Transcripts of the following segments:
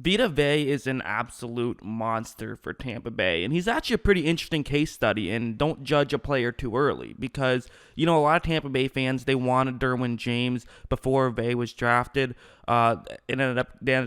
Vita Vey is an absolute monster for Tampa Bay, and he's actually a pretty interesting case study, and don't judge a player too early, because, a lot of Tampa Bay fans, they wanted Derwin James before Vey was drafted. They ended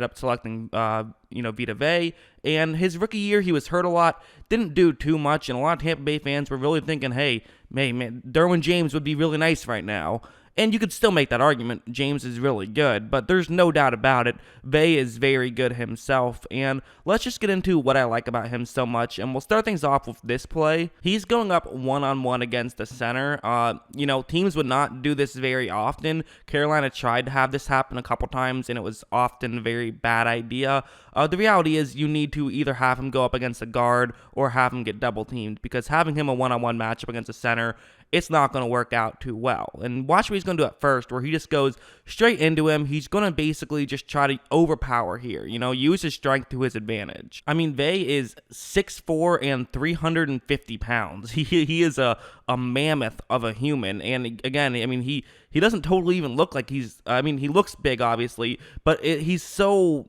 up selecting, Vita Vey, and his rookie year, he was hurt a lot, didn't do too much, and a lot of Tampa Bay fans were really thinking, hey, man, Derwin James would be really nice right now. And you could still make that argument. James is really good, but there's no doubt about it. Vey is very good himself, and let's just get into what I like about him so much, and we'll start things off with this play. He's going up one-on-one against the center. Teams would not do this very often. Carolina tried to have this happen a couple times, and it was often a very bad idea. The reality is you need to either have him go up against a guard or have him get double-teamed, because having him a one-on-one matchup against a center, it's not going to work out too well. And watch what he's going to do at first, where he just goes straight into him. He's going to basically just try to overpower here, use his strength to his advantage. I mean, Vey is 6'4" and 350 pounds. He is a mammoth of a human. And again, he doesn't totally even look like he looks big, obviously, but he's so,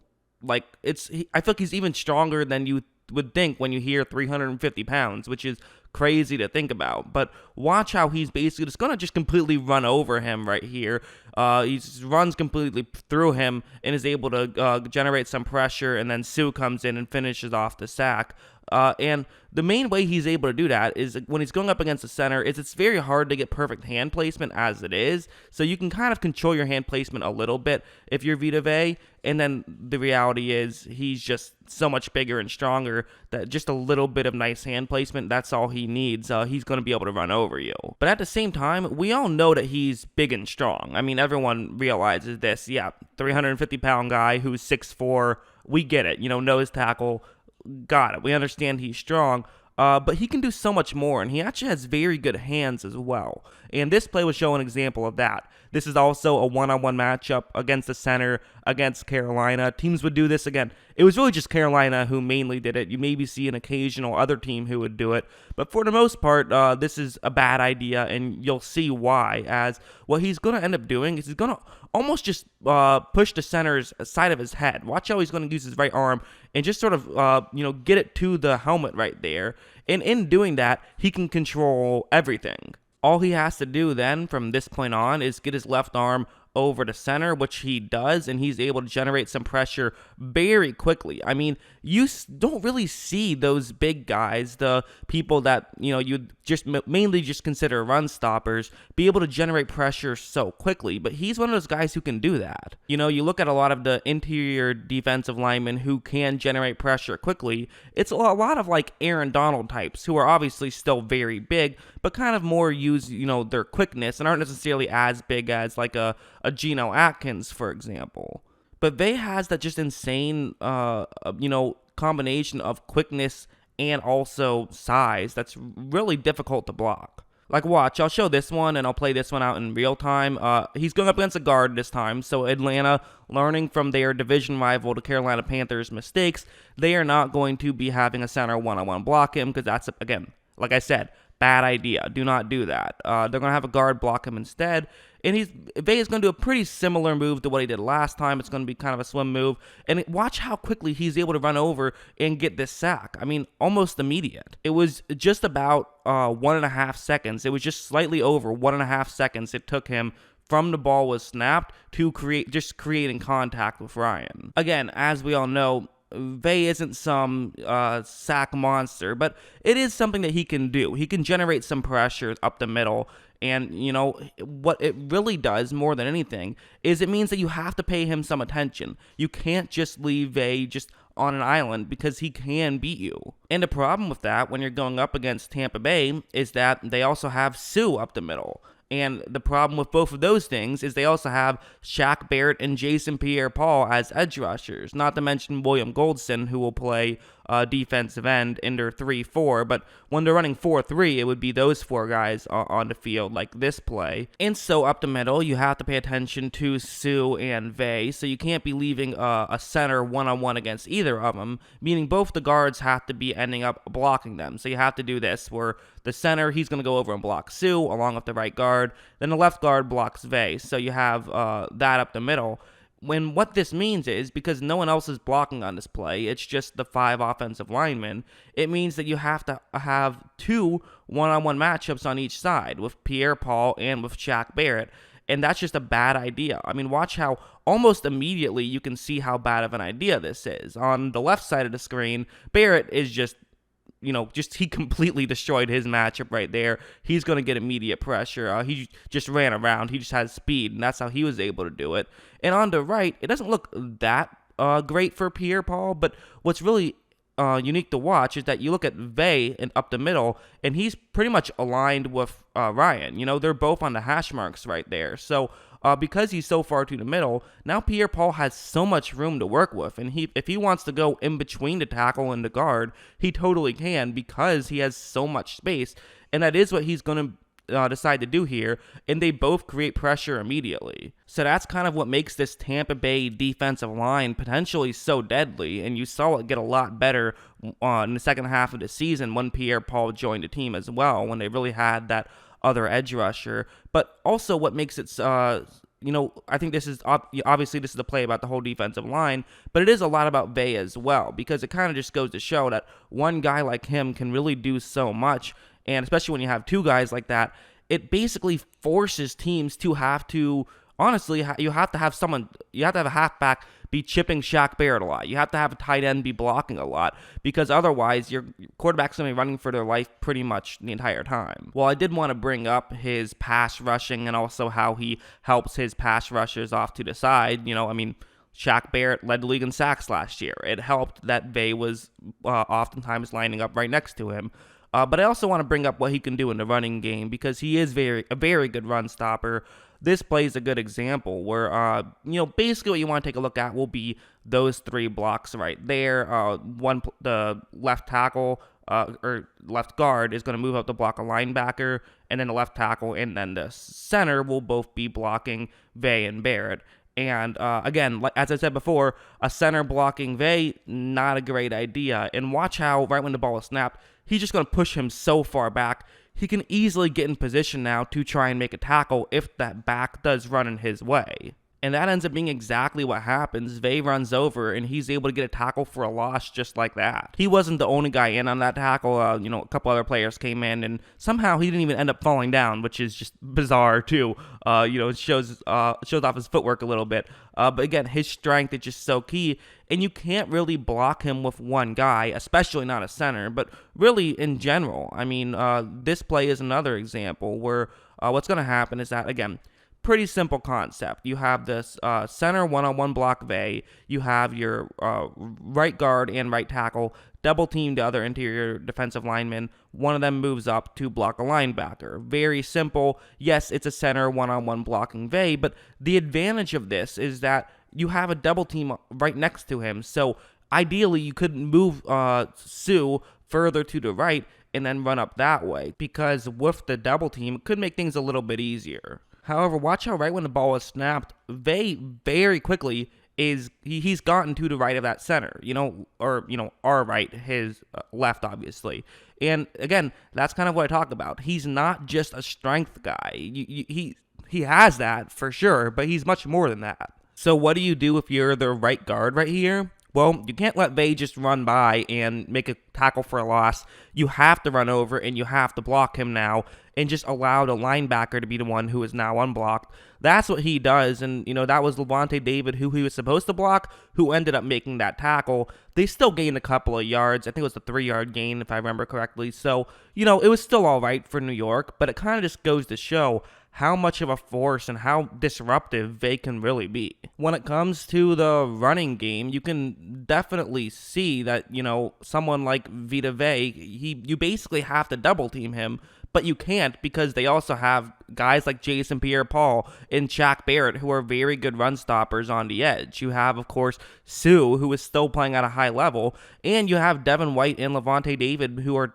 I feel like he's even stronger than you would think when you hear 350 pounds, which is crazy to think about. But watch how he's basically just going to just completely run over him right here. He just runs completely through him and is able to generate some pressure, and then Sue comes in and finishes off the sack. And the main way he's able to do that is when he's going up against the center, it's very hard to get perfect hand placement as it is. So you can kind of control your hand placement a little bit if you're Vita Vey. And then the reality is he's just so much bigger and stronger that just a little bit of nice hand placement, that's all he needs. He's going to be able to run over you. But at the same time, we all know that he's big and strong. I mean, everyone realizes this. Yeah, 350-pound guy who's 6'4", we get it. Nose tackle, got it. We understand he's strong, but he can do so much more, and he actually has very good hands as well. And this play was showing an example of that. This is also a one-on-one matchup against the center against Carolina. Teams would do this again. It was really just Carolina who mainly did it. You maybe see an occasional other team who would do it, but for the most part, this is a bad idea, and you'll see why, as what he's going to end up doing is he's going to almost just push the center's side of his head. Watch how he's going to use his right arm and just sort of, get it to the helmet right there. And in doing that, he can control everything. All he has to do then from this point on is get his left arm over to center, which he does, and he's able to generate some pressure very quickly. I mean, you don't really see those big guys, the people that, you just mainly just consider run stoppers, be able to generate pressure so quickly, but he's one of those guys who can do that. You look at a lot of the interior defensive linemen who can generate pressure quickly. It's a lot of like Aaron Donald types who are obviously still very big, but kind of more use, their quickness and aren't necessarily as big as like a Geno Atkins, for example. But Vey has that just insane, combination of quickness and also size that's really difficult to block. Like, watch, I'll show this one, and I'll play this one out in real time. He's going up against a guard this time, so Atlanta, learning from their division rival, the Carolina Panthers' mistakes, they are not going to be having a center one-on-one block him, because that's, again, like I said, bad idea. Do not do that. They're going to have a guard block him instead. And Vey is going to do a pretty similar move to what he did last time. It's going to be kind of a swim move. And watch how quickly he's able to run over and get this sack. I mean, almost immediate. It was just about 1.5 seconds. It was just slightly over 1.5 seconds it took him from the ball was snapped to creating contact with Ryan. Again, as we all know, Vey isn't some sack monster, but it is something that he can do. He can generate some pressure up the middle, and what it really does more than anything is it means that you have to pay him some attention. You can't just leave Vey just on an island, because he can beat you. And the problem with that when you're going up against Tampa Bay is that they also have Sue up the middle. And the problem with both of those things is they also have Shaq Barrett and Jason Pierre-Paul as edge rushers, not to mention William Goldson, who will play defensive end in their 3-4, but when they're running 4-3, it would be those four guys on the field like this play. And so up the middle, you have to pay attention to Sue and Vey, so you can't be leaving a center one-on-one against either of them, meaning both the guards have to be ending up blocking them. So you have to do this, where the center, he's going to go over and block Sue along with the right guard, then the left guard blocks Vey, so you have that up the middle. When what this means is, because no one else is blocking on this play, it's just the 5 offensive linemen, it means that you have to have 2 one-on-one matchups on each side with Pierre-Paul and with Shaq Barrett. And that's just a bad idea. I mean, watch how almost immediately you can see how bad of an idea this is. On the left side of the screen, Barrett is just he completely destroyed his matchup right there. He's going to get immediate pressure. He just ran around. He just has speed, and that's how he was able to do it. And on the right, it doesn't look that great for Pierre-Paul, but what's really unique to watch is that you look at Vay and up the middle, and he's pretty much aligned with Ryan. They're both on the hash marks right there. So because he's so far to the middle, now Pierre-Paul has so much room to work with. And if he wants to go in between the tackle and the guard, he totally can because he has so much space. And that is what he's going to decide to do here, and they both create pressure immediately. So that's kind of what makes this Tampa Bay defensive line potentially so deadly, and you saw it get a lot better in the second half of the season when Pierre-Paul joined the team as well, when they really had that other edge rusher. But also what makes it I think this is obviously this is a play about the whole defensive line, but it is a lot about Vay as well, because it kind of just goes to show that one guy like him can really do so much. And especially when you have 2 guys like that, it basically forces teams to have to, honestly, you have to have a halfback be chipping Shaq Barrett a lot. You have to have a tight end be blocking a lot, because otherwise your quarterback's going to be running for their life pretty much the entire time. Well, I did want to bring up his pass rushing and also how he helps his pass rushers off to the side. Shaq Barrett led the league in sacks last year. It helped that Vay was oftentimes lining up right next to him. But I also want to bring up what he can do in the running game, because he is a very good run stopper. This play is a good example where, basically what you want to take a look at will be those 3 blocks right there. The left tackle or left guard is going to move up to block a linebacker, and then the left tackle and then the center will both be blocking Vay and Barrett. And again, as I said before, a center blocking Vay, not a great idea. And watch how right when the ball is snapped, he's just going to push him so far back. He can easily get in position now to try and make a tackle if that back does run in his way. And that ends up being exactly what happens. Vay runs over, and he's able to get a tackle for a loss just like that. He wasn't the only guy in on that tackle. A couple other players came in, and somehow he didn't even end up falling down, which is just bizarre too. It shows off his footwork a little bit. But again, his strength is just so key, and you can't really block him with one guy, especially not a center, but really in general. This play is another example where what's going to happen is that, again, pretty simple concept. You have this center one-on-one block Vay. You have your right guard and right tackle double team the other interior defensive lineman. One of them moves up to block a linebacker. Very simple. Yes, it's a center one-on-one blocking Vay, but the advantage of this is that you have a double team right next to him. So ideally, you could move Sue further to the right and then run up that way, because with the double team, it could make things a little bit easier. However, watch how right when the ball is snapped, Vay very quickly he's gotten to the right of that center, our right, his left, obviously. And again, that's kind of what I talk about. He's not just a strength guy. He has that for sure, but he's much more than that. So what do you do if you're the right guard right here? Well, you can't let Vay just run by and make a tackle for a loss. You have to run over and you have to block him now and just allow the linebacker to be the one who is now unblocked. That's what he does, and that was Lavonte David, who he was supposed to block, who ended up making that tackle. They still gained a couple of yards. I think it was a 3-yard gain, if I remember correctly. So, it was still all right for New York, but it kind of just goes to show how much of a force and how disruptive Vay can really be. When it comes to the running game, you can definitely see that, someone like Vita Vay, you basically have to double team him, but you can't, because they also have guys like Jason Pierre-Paul and Shaq Barrett, who are very good run stoppers on the edge. You have, of course, Sue, who is still playing at a high level, and you have Devin White and Lavonte David, who are,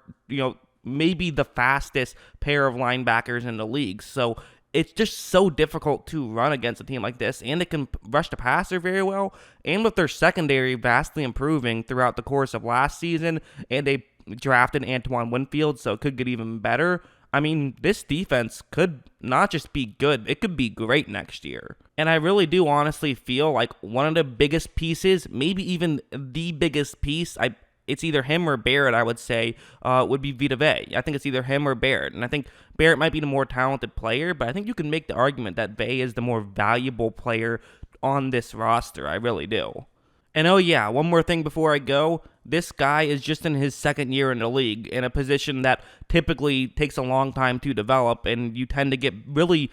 maybe the fastest pair of linebackers in the league. So it's just so difficult to run against a team like this, and they can rush the passer very well. And with their secondary vastly improving throughout the course of last season, and they drafted Antoine Winfield, so it could get even better. I mean, this defense could not just be good, it could be great next year. And I really do honestly feel like one of the biggest pieces, maybe even the biggest piece, it's either him or Barrett, I would say, would be Vita Vea. I think it's either him or Barrett. And I think Barrett might be the more talented player, but I think you can make the argument that Vea is the more valuable player on this roster. I really do. And oh yeah, one more thing before I go. This guy is just in his second year in the league, in a position that typically takes a long time to develop, and you tend to really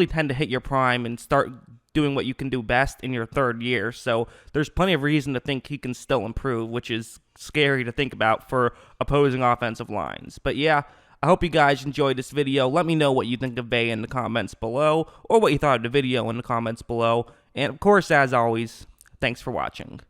tend to hit your prime and start doing what you can do best in your third year. So there's plenty of reason to think he can still improve, which is scary to think about for opposing offensive lines. But yeah, I hope you guys enjoyed this video. Let me know what you think of Vea in the comments below, or what you thought of the video in the comments below. And of course, as always, thanks for watching.